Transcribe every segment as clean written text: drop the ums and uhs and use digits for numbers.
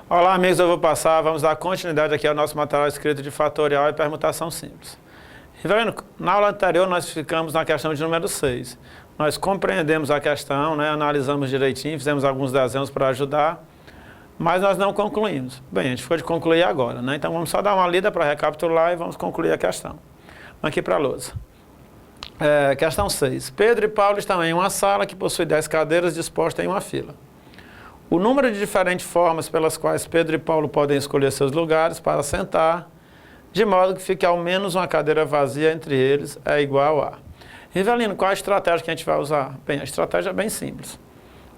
Olá, amigos, eu vou passar, vamos dar continuidade aqui ao nosso material escrito de fatorial e permutação simples. Rivelino, na aula anterior nós ficamos na questão de número 6. Nós compreendemos a questão, analisamos direitinho, fizemos alguns desenhos para ajudar, mas nós não concluímos. Bem, a gente ficou de concluir agora, então vamos só dar uma lida para recapitular e vamos concluir a questão. Vamos aqui para a lousa. Questão 6. Pedro e Paulo estão em uma sala que possui 10 cadeiras dispostas em uma fila. O número de diferentes formas pelas quais Pedro e Paulo podem escolher seus lugares para sentar, de modo que fique ao menos uma cadeira vazia entre eles, é igual a... Rivelino, qual a estratégia que a gente vai usar? Bem, a estratégia é bem simples.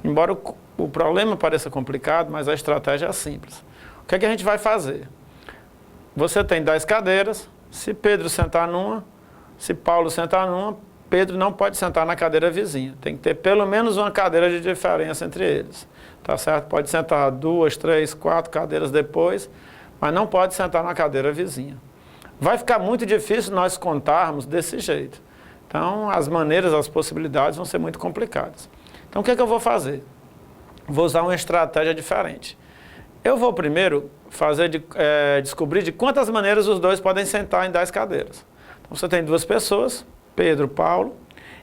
Embora o problema pareça complicado, mas a estratégia é simples. O que é que a gente vai fazer? Você tem 10 cadeiras, se Pedro sentar numa, se Paulo sentar numa, Pedro não pode sentar na cadeira vizinha. Tem que ter pelo menos uma cadeira de diferença entre eles. Tá certo? Pode sentar 2, 3, 4 cadeiras depois, mas não pode sentar na cadeira vizinha. Vai ficar muito difícil nós contarmos desse jeito. Então, as maneiras, as possibilidades vão ser muito complicadas. Então, o que é que eu vou fazer? Vou usar uma estratégia diferente. Eu vou primeiro descobrir de quantas maneiras os dois podem sentar em 10 cadeiras. Então, você tem duas pessoas, Pedro e Paulo,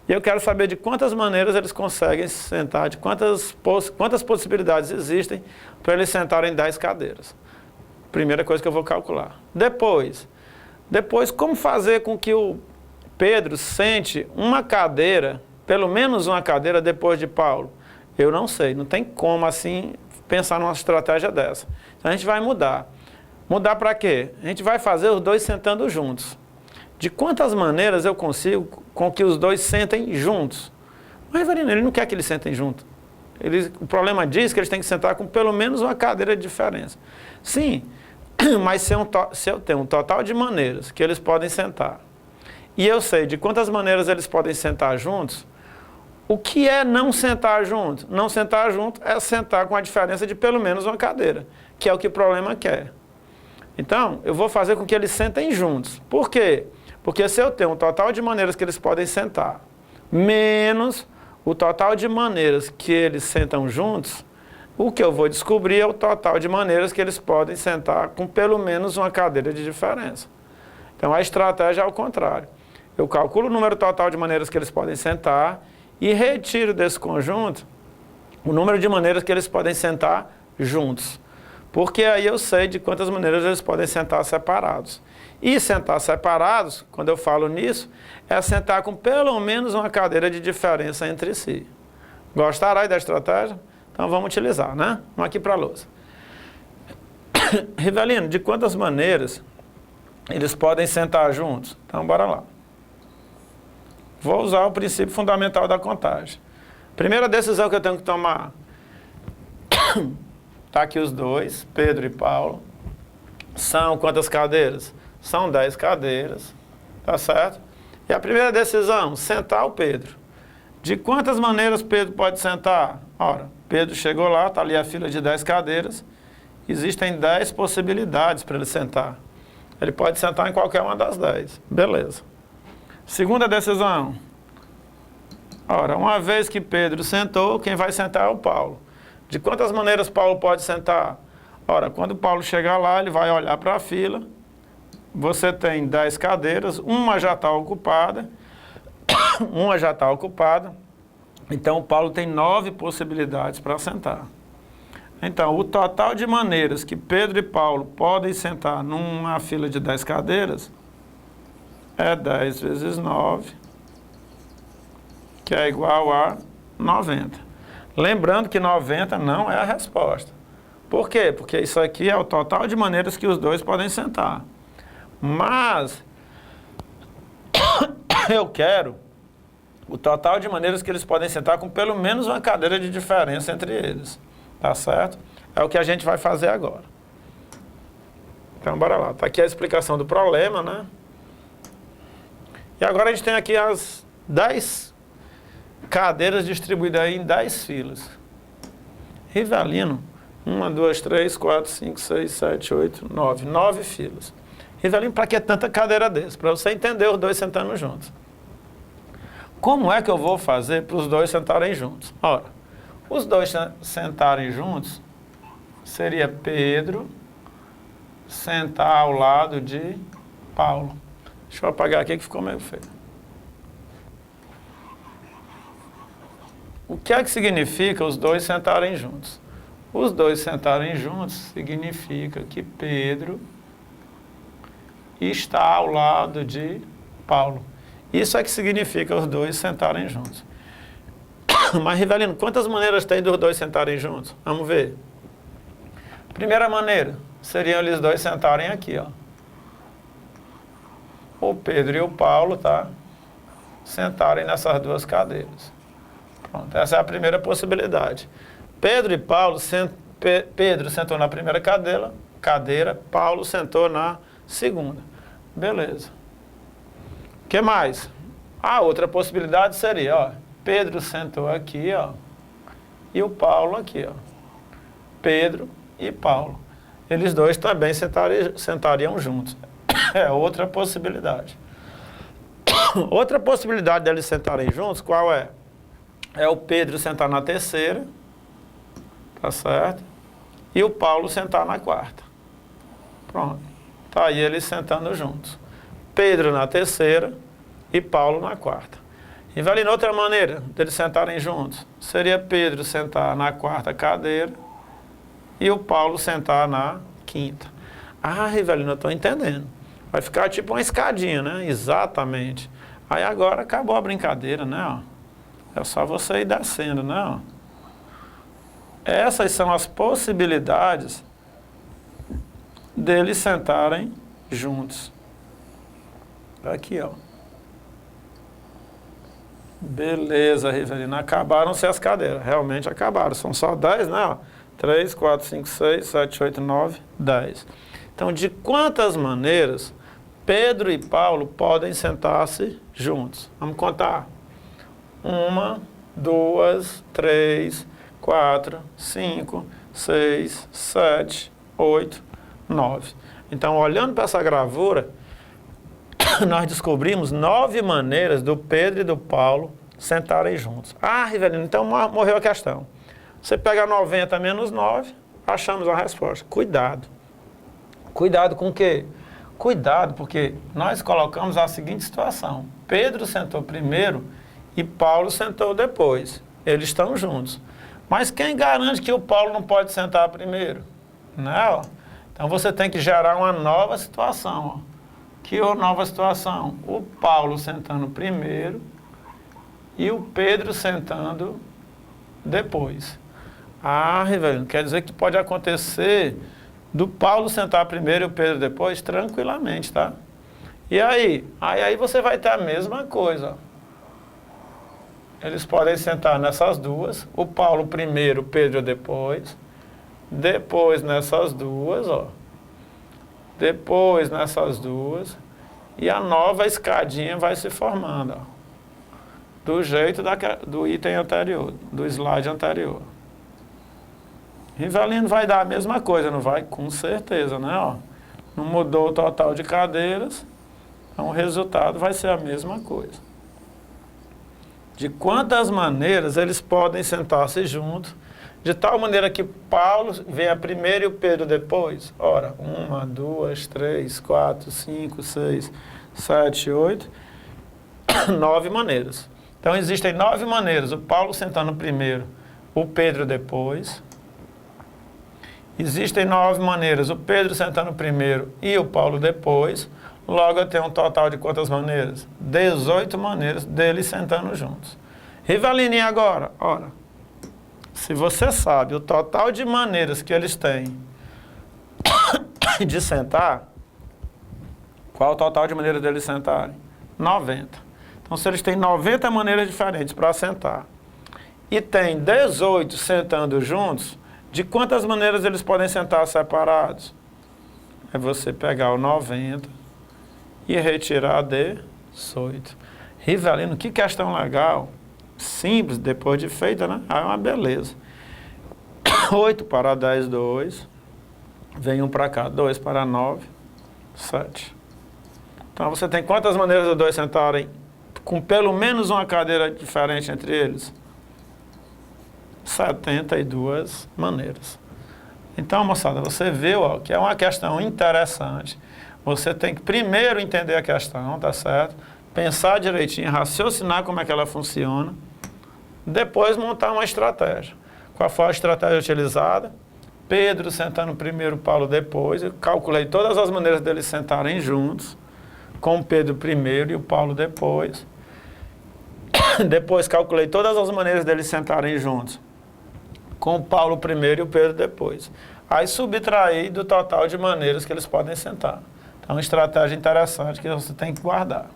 e eu quero saber de quantas maneiras eles conseguem sentar, de quantas possibilidades existem para eles sentarem em 10 cadeiras. Primeira coisa que eu vou calcular. Depois, como fazer com que o Pedro sente uma cadeira, pelo menos uma cadeira depois de Paulo? Eu não sei, não tem como assim pensar numa estratégia dessa. Então a gente vai mudar. Mudar para quê? A gente vai fazer os dois sentando juntos. De quantas maneiras eu consigo com que os dois sentem juntos? Mas, Rivelino, ele não quer que eles sentem juntos. O problema diz que eles têm que sentar com pelo menos uma cadeira de diferença. Sim, mas se eu tenho um total de maneiras que eles podem sentar, e eu sei de quantas maneiras eles podem sentar juntos, o que é não sentar junto? Não sentar junto é sentar com a diferença de pelo menos uma cadeira, que é o que o problema quer. Então, eu vou fazer com que eles sentem juntos. Por quê? Porque se eu tenho um total de maneiras que eles podem sentar, menos o total de maneiras que eles sentam juntos, o que eu vou descobrir é o total de maneiras que eles podem sentar com pelo menos uma cadeira de diferença. Então, a estratégia é ao contrário. Eu calculo o número total de maneiras que eles podem sentar e retiro desse conjunto o número de maneiras que eles podem sentar juntos. Porque aí eu sei de quantas maneiras eles podem sentar separados. E sentar separados, quando eu falo nisso, é sentar com pelo menos uma cadeira de diferença entre si. Gostaram aí da estratégia? Então vamos utilizar, né? Vamos aqui para a lousa. Rivelino, de quantas maneiras eles podem sentar juntos? Então bora lá. Vou usar o princípio fundamental da contagem. Primeira decisão que eu tenho que tomar. Está aqui os dois, Pedro e Paulo. São quantas cadeiras? São 10 cadeiras, tá certo? E a primeira decisão, sentar o Pedro. De quantas maneiras Pedro pode sentar? Ora, Pedro chegou lá, está ali a fila de 10 cadeiras. Existem 10 possibilidades para ele sentar. Ele pode sentar em qualquer uma das 10. Beleza. Segunda decisão. Ora, uma vez que Pedro sentou, quem vai sentar é o Paulo. De quantas maneiras Paulo pode sentar? Ora, quando Paulo chegar lá, ele vai olhar para a fila. Você tem 10 cadeiras, uma já está ocupada. Uma já está ocupada. Então, Paulo tem 9 possibilidades para sentar. Então, o total de maneiras que Pedro e Paulo podem sentar numa fila de 10 cadeiras é 10 vezes 9, que é igual a 90. Lembrando que 90 não é a resposta. Por quê? Porque isso aqui é o total de maneiras que os dois podem sentar. Mas eu quero o total de maneiras que eles podem sentar com pelo menos uma cadeira de diferença entre eles. Tá certo? É o que a gente vai fazer agora. Então, bora lá. Está aqui a explicação do problema, né? E agora a gente tem aqui as 10 cadeiras distribuídas aí em 10 filas. Rivelino, 1, 2, 3, 4, 5, 6, 7, 8, 9. 9 filas. Rivelino, para que tanta cadeira desse? Para você entender os dois sentando juntos. Como é que eu vou fazer para os dois sentarem juntos? Ora, os dois sentarem juntos seria Pedro sentar ao lado de Paulo. Deixa eu apagar aqui que ficou meio feio. O que é que significa os dois sentarem juntos? Os dois sentarem juntos significa que Pedro está ao lado de Paulo. Isso é que significa os dois sentarem juntos. Mas, Rivelino, quantas maneiras tem dos dois sentarem juntos? Vamos ver. Primeira maneira, seriam eles dois sentarem aqui, ó. O Pedro e o Paulo, tá? Sentarem nessas duas cadeiras. Pronto, essa é a primeira possibilidade. Pedro e Paulo, Pedro sentou na primeira cadeira, Paulo sentou na segunda. Beleza. O que mais? A outra possibilidade seria, ó, Pedro sentou aqui, ó, e o Paulo aqui, ó. Pedro e Paulo. Eles dois também sentariam juntos. É outra possibilidade. Outra possibilidade deles sentarem juntos, qual é? É o Pedro sentar na terceira, tá certo? E o Paulo sentar na quarta. Pronto. Tá aí eles sentando juntos. Pedro na terceira e Paulo na quarta. Rivelino, outra maneira deles sentarem juntos seria Pedro sentar na quarta cadeira e o Paulo sentar na quinta. Ah, Rivelino, eu estou entendendo. Vai ficar tipo uma escadinha, né? Exatamente. Aí agora acabou a brincadeira, né? É só você ir descendo, né? Essas são as possibilidades deles sentarem juntos. Aqui, ó. Beleza, Rivelino. Acabaram-se as cadeiras. Realmente acabaram. São só 10, né? 3, 4, 5, 6, 7, 8, 9, 10. Então, de quantas maneiras Pedro e Paulo podem sentar-se juntos? Vamos contar. 1, 2, 3, 4, 5, 6, 7, 8, 9. Então, olhando para essa gravura, nós descobrimos 9 maneiras do Pedro e do Paulo sentarem juntos. Ah, Rivelino, então morreu a questão. Você pega 90 menos 9, achamos a resposta. Cuidado. Cuidado com o quê? Cuidado, porque nós colocamos a seguinte situação. Pedro sentou primeiro e Paulo sentou depois. Eles estão juntos. Mas quem garante que o Paulo não pode sentar primeiro? Né? Então você tem que gerar uma nova situação. Ó. Que nova situação? O Paulo sentando primeiro e o Pedro sentando depois. Ah, Rivelino, quer dizer que pode acontecer do Paulo sentar primeiro e o Pedro depois? Tranquilamente, tá? E aí? Aí você vai ter a mesma coisa. Eles podem sentar nessas duas, o Paulo primeiro, o Pedro depois. Depois nessas duas, ó. Depois nessas duas. E a nova escadinha vai se formando, ó. Do jeito do item anterior, do slide anterior. Rivelino vai dar a mesma coisa, não vai? Com certeza, né? Ó, não mudou o total de cadeiras, então o resultado vai ser a mesma coisa. De quantas maneiras eles podem sentar-se juntos, de tal maneira que Paulo venha primeiro e o Pedro depois? Ora, 1, 2, 3, 4, 5, 6, 7, 8, 9 maneiras. Então existem 9 maneiras, o Paulo sentando primeiro, o Pedro depois. Existem 9 maneiras, o Pedro sentando primeiro e o Paulo depois. Logo eu tenho um total de quantas maneiras? 18 maneiras deles sentando juntos. Rivelino, e agora? Ora, se você sabe o total de maneiras que eles têm de sentar, qual o total de maneiras deles sentarem? 90. Então, se eles têm 90 maneiras diferentes para sentar e tem 18 sentando juntos, de quantas maneiras eles podem sentar separados? É você pegar o 90 e retirar 18. Rivelino, que questão legal. Simples, depois de feita, né? Ah, é uma beleza. 8 para 10, 2. Vem 1 para cá, 2 para 9, 7. Então você tem quantas maneiras os dois sentarem com pelo menos uma cadeira diferente entre eles? 72 maneiras. Então, moçada, você viu ó, que é uma questão interessante. Você tem que primeiro entender a questão, tá certo? Pensar direitinho, raciocinar como é que ela funciona. Depois montar uma estratégia. Qual foi a estratégia utilizada? Pedro sentando primeiro, Paulo depois. Eu calculei todas as maneiras deles sentarem juntos, com o Pedro primeiro e o Paulo depois. Depois calculei todas as maneiras deles sentarem juntos, com o Paulo primeiro e o Pedro depois. Aí subtraí do total de maneiras que eles podem sentar. Então, uma estratégia interessante que você tem que guardar.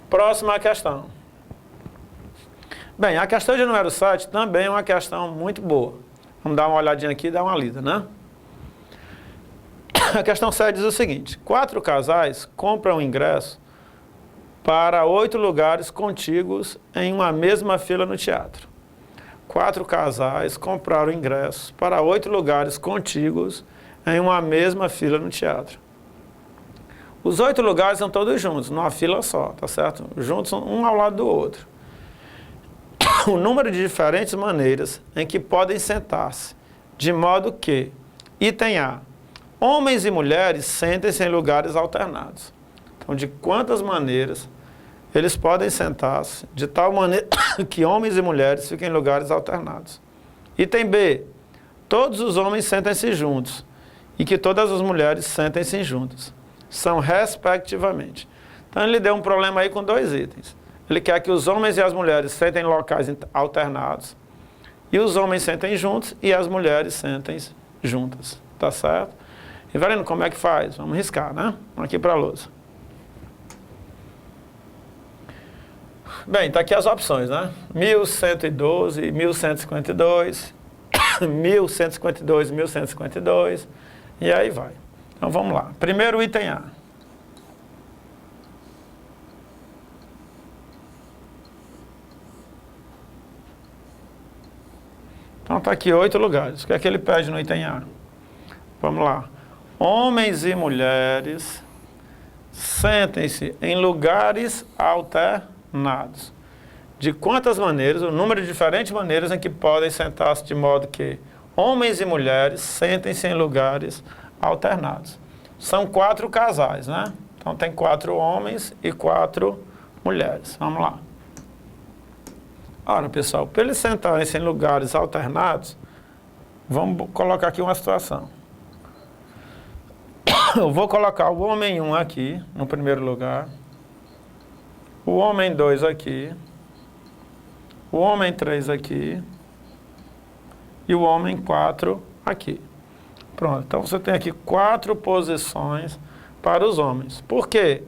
Próxima questão. Bem, a questão de número 7 também é uma questão muito boa. Vamos dar uma olhadinha aqui e dar uma lida, né? A questão 7 diz o seguinte: 4 casais compram ingresso para 8 lugares contíguos em uma mesma fila no teatro. 4 casais compraram ingressos para 8 lugares contíguos em uma mesma fila no teatro. Os 8 lugares são todos juntos, numa fila só, tá certo? Juntos, um ao lado do outro. O número de diferentes maneiras em que podem sentar-se, de modo que, item A, homens e mulheres sentem-se em lugares alternados. Então, de quantas maneiras eles podem sentar-se, de tal maneira que homens e mulheres fiquem em lugares alternados. Item B, todos os homens sentem-se juntos e que todas as mulheres sentem-se juntas. São respectivamente. Então, ele deu um problema aí com 2 itens. Ele quer que os homens e as mulheres sentem em locais alternados, e os homens sentem juntos e as mulheres sentem juntas. Tá certo? E vendo como é que faz? Vamos riscar, né? Vamos aqui para a lousa. Bem, tá aqui as opções, né? 1112, 1152, 1152, 1152, e aí vai. Então vamos lá. Primeiro item A. Então está aqui 8 lugares. O que é que ele pede no item A? Vamos lá. Homens e mulheres sentem-se em lugares alternados. De quantas maneiras? O número de diferentes maneiras em que podem sentar-se de modo que homens e mulheres sentem-se em lugares alternados. São 4 casais, né? Então tem 4 homens e 4 mulheres. Vamos lá. Ora, pessoal, para eles sentarem-se em lugares alternados, vamos colocar aqui uma situação. Eu vou colocar o homem 1 aqui, no primeiro lugar, o homem 2 aqui, o homem 3 aqui e o homem 4 aqui. Pronto, então você tem aqui 4 posições para os homens. Por quê?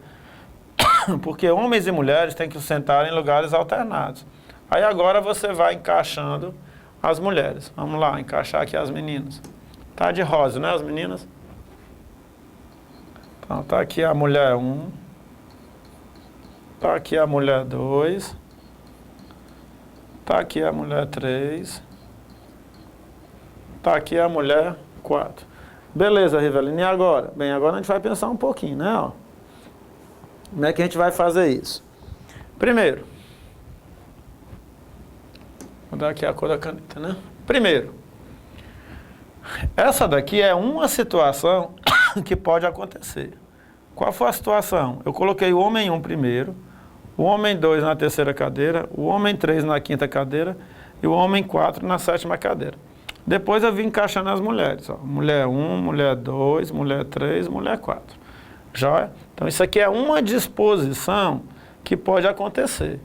Porque homens e mulheres têm que sentar em lugares alternados. Aí agora você vai encaixando as mulheres. Vamos lá, encaixar aqui as meninas. Tá de rosa, né, as meninas? Então, tá aqui a mulher 1. Tá aqui a mulher 2. Tá aqui a mulher 3. Tá aqui a mulher 4. Beleza, Rivelino. E agora? Bem, agora a gente vai pensar um pouquinho, né? Ó. Como é que a gente vai fazer isso? Primeiro, vou dar aqui a cor da caneta, né? Primeiro, essa daqui é uma situação que pode acontecer. Qual foi a situação? Eu coloquei o homem 1 primeiro, o homem 2 na terceira cadeira, o homem 3 na quinta cadeira e o homem 4 na sétima cadeira. Depois eu vim encaixando as mulheres. Ó. Mulher 1, mulher 2, mulher 3, mulher 4. Joia? Então isso aqui é uma disposição que pode acontecer.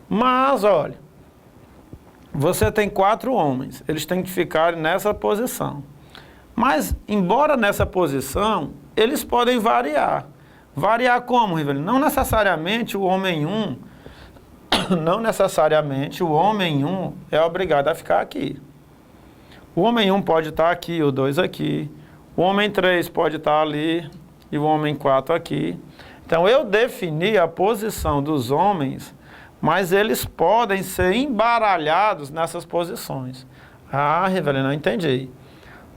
Mas, olha, você tem 4 homens, eles têm que ficar nessa posição. Mas, embora nessa posição, eles podem variar. Variar como, Rivelino? Não necessariamente o homem 1, não necessariamente o homem 1 é obrigado a ficar aqui. O homem 1 pode estar aqui, o 2 aqui. O homem 3 pode estar ali e o homem 4 aqui. Então, eu defini a posição dos homens, mas eles podem ser embaralhados nessas posições. Ah, Rivelino, não entendi.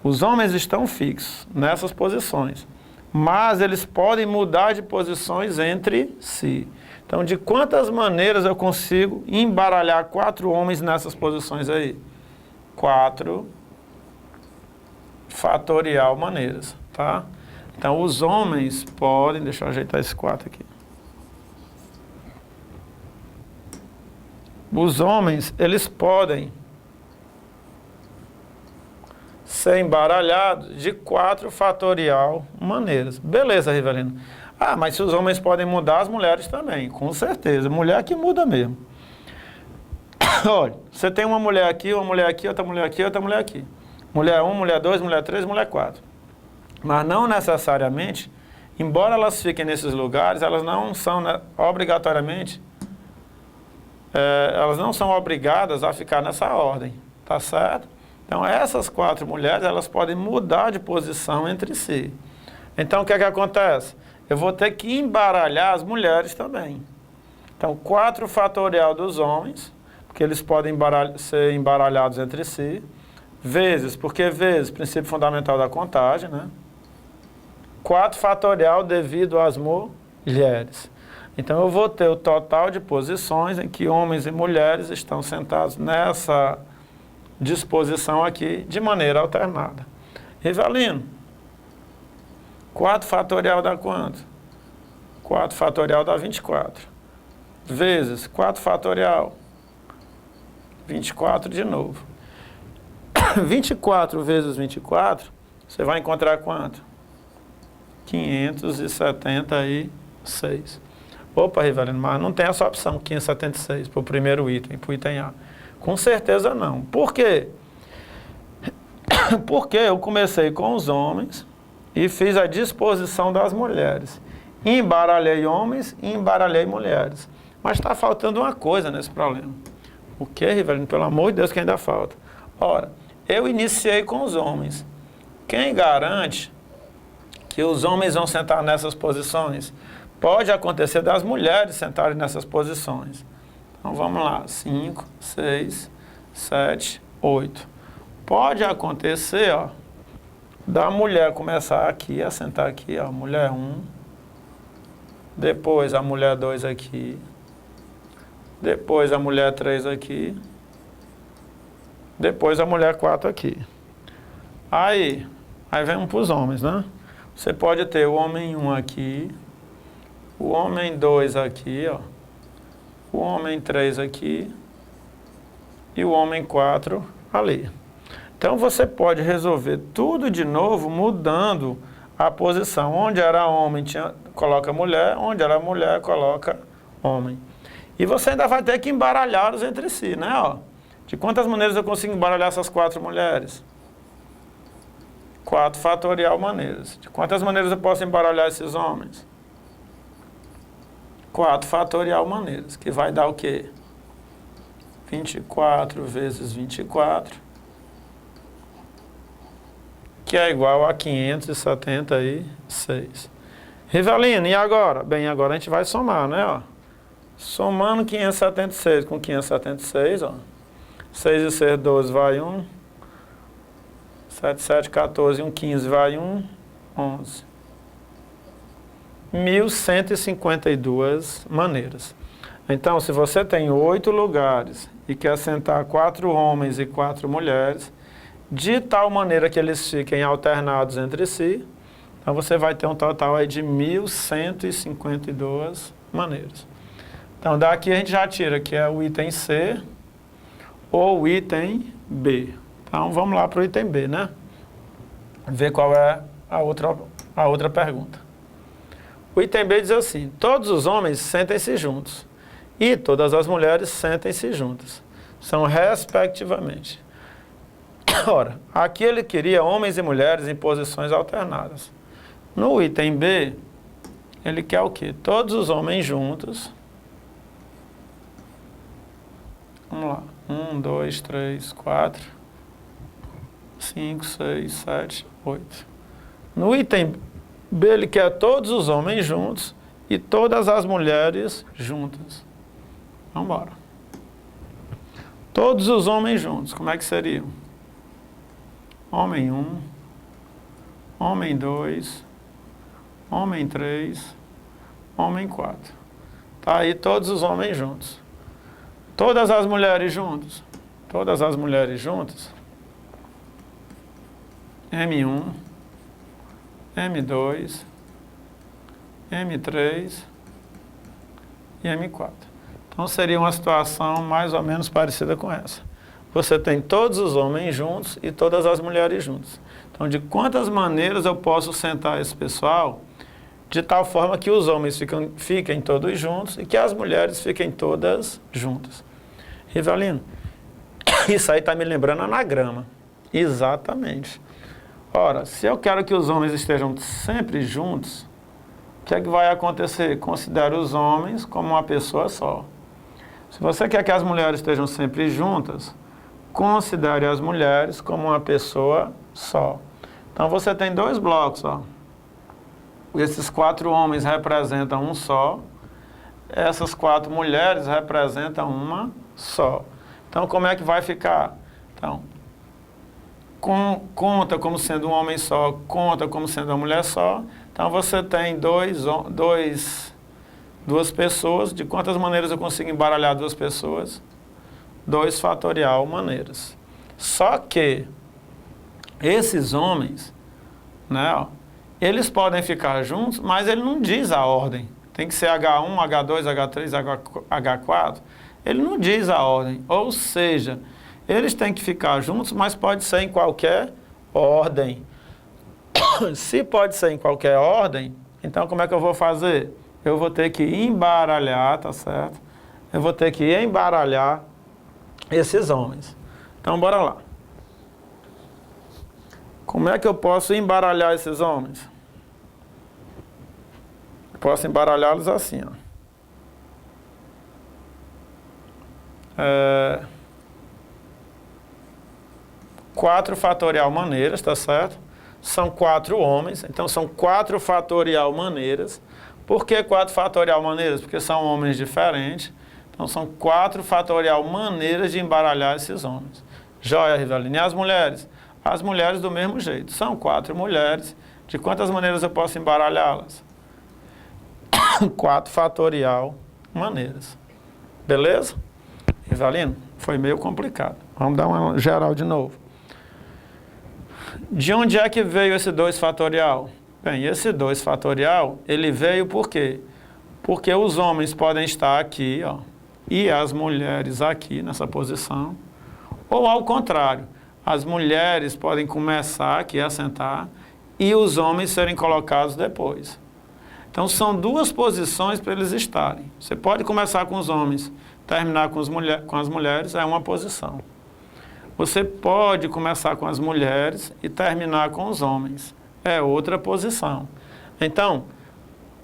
Os homens estão fixos nessas posições, mas eles podem mudar de posições entre si. Então, de quantas maneiras eu consigo embaralhar 4 homens nessas posições aí? 4 fatorial maneiras, tá? Então, os homens podem... Deixa eu ajeitar esse 4 aqui. Os homens, eles podem ser embaralhados de 4 fatorial maneiras. Beleza, Rivelino. Ah, mas se os homens podem mudar, as mulheres também. Com certeza. Mulher que muda mesmo. Olha, você tem uma mulher aqui, outra mulher aqui, outra mulher aqui. Mulher 1, mulher 2, mulher 3, mulher 4. Mas não necessariamente, embora elas fiquem nesses lugares, elas não são obrigatoriamente, elas não são obrigadas a ficar nessa ordem, tá certo? Então, essas 4 mulheres, elas podem mudar de posição entre si. Então, o que é que acontece? Eu vou ter que embaralhar as mulheres também. Então, 4 fatorial dos homens, porque eles podem ser embaralhados entre si, vezes, princípio fundamental da contagem, né? 4 fatorial devido às mulheres. Então, eu vou ter o total de posições em que homens e mulheres estão sentados nessa disposição aqui de maneira alternada. Rivelino, 4 fatorial dá quanto? 4 fatorial dá 24. Vezes 4 fatorial, 24 de novo. 24 vezes 24, você vai encontrar quanto? 576. Opa, Rivelino, mas não tem essa opção 576 para o primeiro item, para o item A. Com certeza não. Por quê? Porque eu comecei com os homens e fiz a disposição das mulheres. Embaralhei homens e embaralhei mulheres. Mas está faltando uma coisa nesse problema. O que, Rivelino? Pelo amor de Deus, que ainda falta. Ora, eu iniciei com os homens. Quem garante que os homens vão sentar nessas posições? Pode acontecer das mulheres sentarem nessas posições. Então, vamos lá. 5, 6, 7, 8. Pode acontecer, ó, da mulher começar aqui, a sentar aqui, ó, mulher 1. Depois a mulher 2 aqui. Depois a mulher 3 aqui. Depois a mulher 4 aqui. Aí vem para os homens, né? Você pode ter o homem 1 aqui, o homem 2 aqui, ó, o homem 3 aqui e o homem 4 ali. Então, você pode resolver tudo de novo mudando a posição. Onde era homem, coloca mulher, onde era mulher, coloca homem. E você ainda vai ter que embaralhá-los entre si, né? Ó, de quantas maneiras eu consigo embaralhar essas 4 mulheres? 4 fatorial maneiras. De quantas maneiras eu posso embaralhar esses homens? 4 fatorial maneiras, que vai dar o quê? 24 vezes 24, que é igual a 576. Rivelino, e agora? Bem, agora a gente vai somar, né? Ó. Somando 576 com 576, ó. 6 e 6, 12, vai 1. 7, 7, 14, 1, 15, vai 1, 11. 1.152 maneiras. Então, se você tem 8 lugares e quer sentar 4 homens e 4 mulheres, de tal maneira que eles fiquem alternados entre si, então você vai ter um total aí de 1.152 maneiras. Então, daqui a gente já tira que é o item C ou o item B. Então, vamos lá para o item B, né? Ver qual é a outra pergunta. O item B diz assim: todos os homens sentem-se juntos e todas as mulheres sentem-se juntas. São respectivamente. Ora, aqui ele queria homens e mulheres em posições alternadas. No item B, ele quer o quê? Todos os homens juntos. Vamos lá. 1, 2, 3, 4, 5, 6, 7, 8. No item B, ele quer todos os homens juntos e todas as mulheres juntas. Vamos embora. Todos os homens juntos, como é que seriam? Homem 1, homem 2, homem 3, homem 4. Tá aí todos os homens juntos. Todas as mulheres juntas. Todas as mulheres juntas. M1, M2, M3 e M4. Então seria uma situação mais ou menos parecida com essa. Você tem todos os homens juntos e todas as mulheres juntas. Então, de quantas maneiras eu posso sentar esse pessoal de tal forma que os homens fiquem todos juntos e que as mulheres fiquem todas juntas? Rivelino, isso aí está me lembrando anagrama. Exatamente. Ora, se eu quero que os homens estejam sempre juntos, o que é que vai acontecer? Considere os homens como uma pessoa só. Se você quer que as mulheres estejam sempre juntas, considere as mulheres como uma pessoa só. Então você tem dois blocos, ó. Esses 4 homens representam um só, essas 4 mulheres representam uma só. Então como é que vai ficar? Então, conta como sendo um homem só, conta como sendo uma mulher só. Então você tem duas pessoas. De quantas maneiras eu consigo embaralhar 2 pessoas? 2 fatorial maneiras. Só que esses homens, né, ó, eles podem ficar juntos, mas ele não diz a ordem. Tem que ser H1, H2, H3, H4. Ele não diz a ordem. Ou seja, eles têm que ficar juntos, mas pode ser em qualquer ordem. Se pode ser em qualquer ordem, então como é que eu vou fazer? Eu vou ter que embaralhar, tá certo? Eu vou ter que embaralhar esses homens. Então, bora lá. Como é que eu posso embaralhar esses homens? Posso embaralhá-los assim, ó. 4 fatorial maneiras, tá certo? São 4 homens, então são 4 fatorial maneiras. Por que 4 fatorial maneiras? Porque são homens diferentes. Então são 4 fatorial maneiras de embaralhar esses homens. Joia, Rivelino. E as mulheres? As mulheres do mesmo jeito. São 4 mulheres. De quantas maneiras eu posso embaralhá-las? 4 fatorial maneiras. Beleza? Rivelino, foi meio complicado. Vamos dar uma geral de novo. De onde é que veio esse 2 fatorial? Bem, esse 2 fatorial, ele veio por quê? Porque os homens podem estar aqui, ó, e as mulheres aqui, nessa posição. Ou ao contrário, as mulheres podem começar aqui a sentar e os homens serem colocados depois. Então, são 2 posições para eles estarem. Você pode começar com os homens, terminar com as mulheres, é uma posição. Você pode começar com as mulheres e terminar com os homens, é outra posição. Então,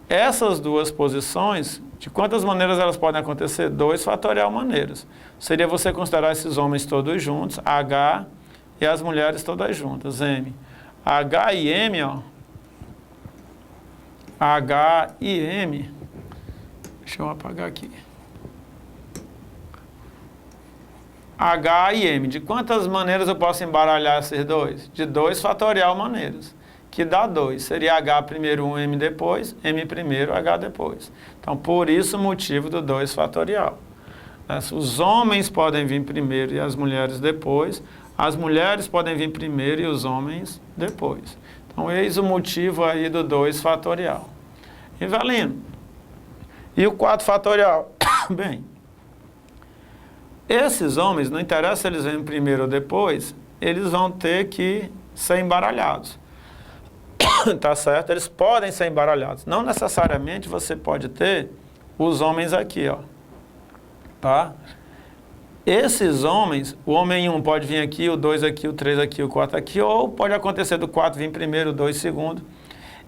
essas 2 posições, de quantas maneiras elas podem acontecer? 2 fatorial maneiras. Seria você considerar esses homens todos juntos, H, e as mulheres todas juntas, M. H e M, ó. H e M. Deixa eu apagar aqui. H e M. De quantas maneiras eu posso embaralhar esses 2? De 2 fatorial maneiras, que dá 2. Seria H primeiro 1, M depois, M primeiro, H depois. Então, por isso o motivo do 2 fatorial. Os homens podem vir primeiro e as mulheres depois. As mulheres podem vir primeiro e os homens depois. Então, eis o motivo aí do 2 fatorial. Rivelino, e o 4 fatorial? Bem, esses homens, não interessa se eles vêm primeiro ou depois, eles vão ter que ser embaralhados. Tá certo? Eles podem ser embaralhados. Não necessariamente você pode ter os homens aqui, ó. Tá? Esses homens, o homem 1 pode vir aqui, o 2 aqui, o 3 aqui, o 4 aqui, ou pode acontecer do 4 vir primeiro, o 2 segundo.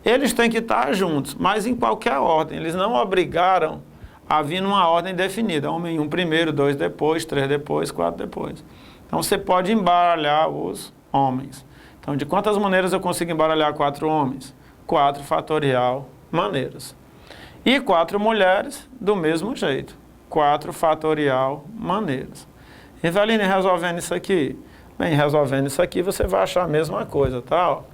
Eles têm que estar juntos, mas em qualquer ordem. Eles não obrigaram a vir numa ordem definida. Homem 1 primeiro, 2 depois, 3 depois, 4 depois. Então você pode embaralhar os homens. Então, de quantas maneiras eu consigo embaralhar 4 homens? 4 fatorial maneiras. E 4 mulheres, do mesmo jeito. 4 fatorial maneiras. Rivelino, resolvendo isso aqui? Bem, resolvendo isso aqui, você vai achar a mesma coisa, tá? Ó,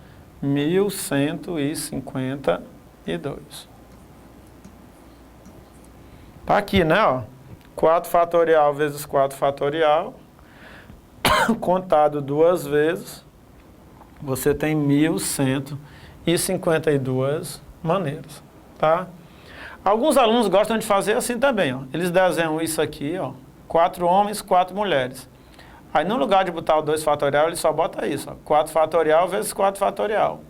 1152. Tá aqui, né? Ó, 4 fatorial vezes 4 fatorial, contado 2 vezes, você tem 1.152 maneiras, tá? Alguns alunos gostam de fazer assim também, ó. Eles desenham isso aqui, ó, 4 homens, 4 mulheres. Aí no lugar de botar o 2 fatorial, ele só bota isso, ó, 4 fatorial vezes 4 fatorial.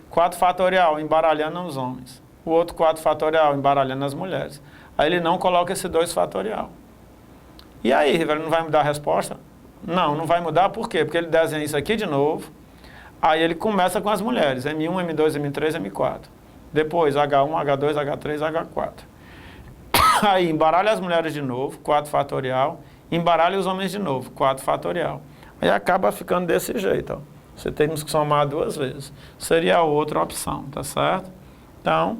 4 fatorial embaralhando os homens. O outro 4 fatorial embaralhando as mulheres. Aí ele não coloca esse 2 fatorial. E aí, Rivelino, não vai mudar a resposta? Não, não vai mudar, por quê? Porque ele desenha isso aqui de novo, aí ele começa com as mulheres, M1, M2, M3, M4. Depois H1, H2, H3, H4. Aí embaralha as mulheres de novo, 4 fatorial, embaralha os homens de novo, 4 fatorial. Aí acaba ficando desse jeito, ó. Você tem que somar 2 vezes. Seria a outra opção, tá certo? Então,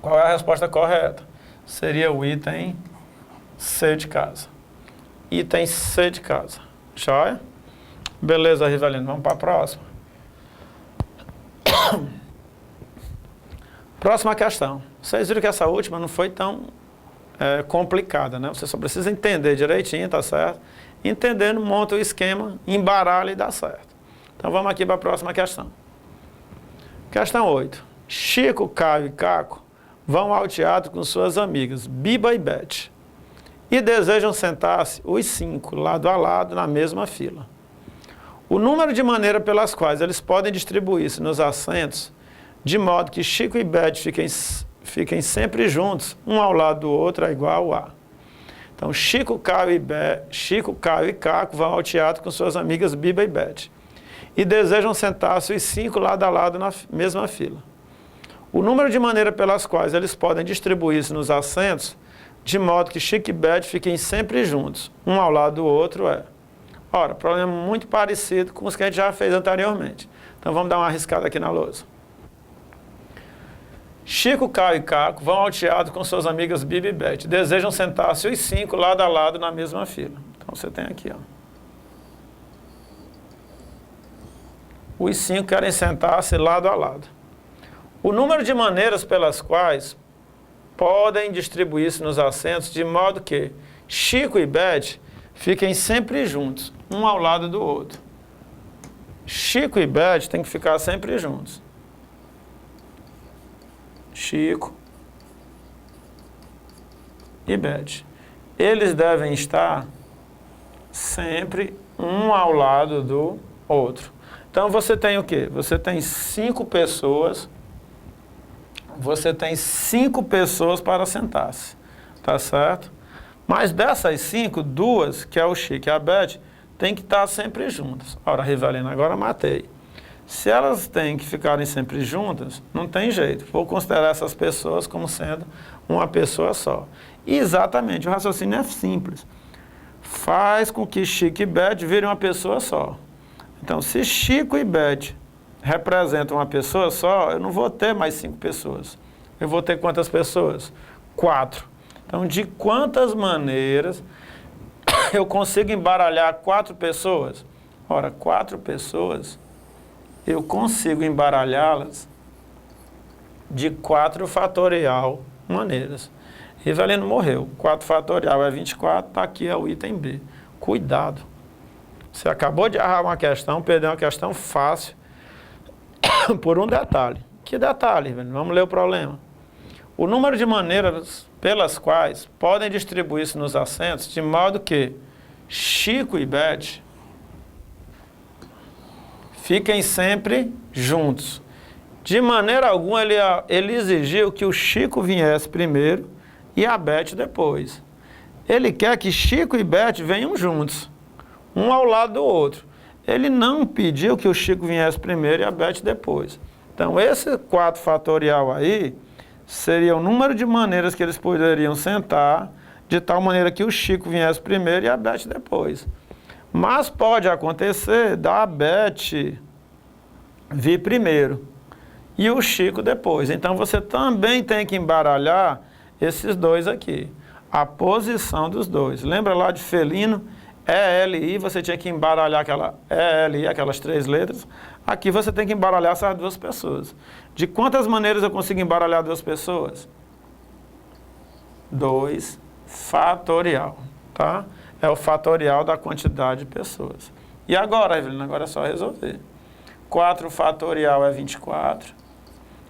qual é a resposta correta? Seria o item C de casa. Item C de casa. Joia? Beleza, Rivelino. Vamos para a próxima. Próxima questão. Vocês viram que essa última não foi tão complicada, né? Você só precisa entender direitinho, tá certo? Entendendo, monta o esquema, embaralha e dá certo. Então vamos aqui para a próxima questão. Questão 8. Chico, Caio e Caco vão ao teatro com suas amigas, Biba e Beth, e desejam sentar-se os 5, lado a lado, na mesma fila. O número de maneiras pelas quais eles podem distribuir-se nos assentos, de modo que Chico e Beth fiquem sempre juntos, um ao lado do outro, é igual a. Então, Chico, Caio e Caco vão ao teatro com suas amigas Biba e Beth, e desejam sentar-se os 5 lado a lado na mesma fila. O número de maneiras pelas quais eles podem distribuir-se nos assentos, de modo que Chico e Beth fiquem sempre juntos, um ao lado do outro, é. Ora, problema muito parecido com os que a gente já fez anteriormente. Então vamos dar uma arriscada aqui na lousa. Chico, Caio e Caco vão ao teatro com suas amigas Biba e Beth. Desejam sentar-se os 5 lado a lado na mesma fila. Então você tem aqui, ó. Os 5 querem sentar-se lado a lado. O número de maneiras pelas quais podem distribuir-se nos assentos, de modo que Chico e Beth fiquem sempre juntos, um ao lado do outro. Chico e Beth têm que ficar sempre juntos. Chico e Beth. Eles devem estar sempre um ao lado do outro. Então você tem o quê? Você tem 5 pessoas. Você tem 5 pessoas para sentar-se, tá certo? Mas dessas 5, 2, que é o Chico e a Beth, tem que estar sempre juntas. Ora, Rivelino, agora matei. Se elas têm que ficarem sempre juntas, não tem jeito. Vou considerar essas pessoas como sendo uma pessoa só. E exatamente, o raciocínio é simples. Faz com que Chico e Beth virem uma pessoa só. Então, se Chico e Beth representam uma pessoa só, eu não vou ter mais 5 pessoas. Eu vou ter quantas pessoas? 4. Então, de quantas maneiras eu consigo embaralhar 4 pessoas? Ora, 4 pessoas, eu consigo embaralhá-las de 4 fatorial maneiras. Rivelino morreu. 4 fatorial é 24, está aqui é o item B. Cuidado. Você acabou de errar uma questão, perdeu uma questão fácil, por um detalhe. Que detalhe, Rivelino? Vamos ler o problema. O número de maneiras pelas quais podem distribuir-se nos assentos, de modo que Chico e Beth fiquem sempre juntos. De maneira alguma, ele exigiu que o Chico viesse primeiro e a Beth depois. Ele quer que Chico e Beth venham juntos, um ao lado do outro. Ele não pediu que o Chico viesse primeiro e a Beth depois. Então, esse 4 fatorial aí seria o número de maneiras que eles poderiam sentar, de tal maneira que o Chico viesse primeiro e a Beth depois. Mas pode acontecer da Beth vir primeiro e o Chico depois. Então, você também tem que embaralhar esses dois aqui. A posição dos dois. Lembra lá de felino? ELI, você tinha que embaralhar aquela ELI, aquelas 3 letras. Aqui você tem que embaralhar essas 2 pessoas. De quantas maneiras eu consigo embaralhar 2 pessoas? 2 fatorial, tá? É o fatorial da quantidade de pessoas. E agora, Evelina, agora é só resolver. 4 fatorial é 24.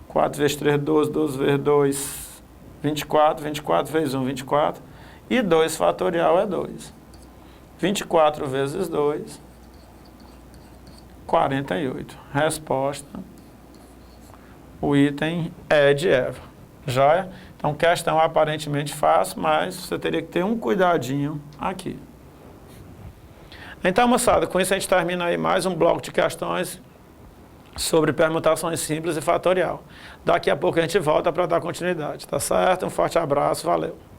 4 vezes 3, 12. 12 vezes 2, 24. 24 vezes 1, 24. E 2 fatorial é 2. 24 vezes 2, 48. Resposta, o item é de Eva. Joia? Então, questão aparentemente fácil, mas você teria que ter um cuidadinho aqui. Então, moçada, com isso a gente termina aí mais um bloco de questões sobre permutações simples e fatorial. Daqui a pouco a gente volta para dar continuidade, tá certo? Um forte abraço, valeu!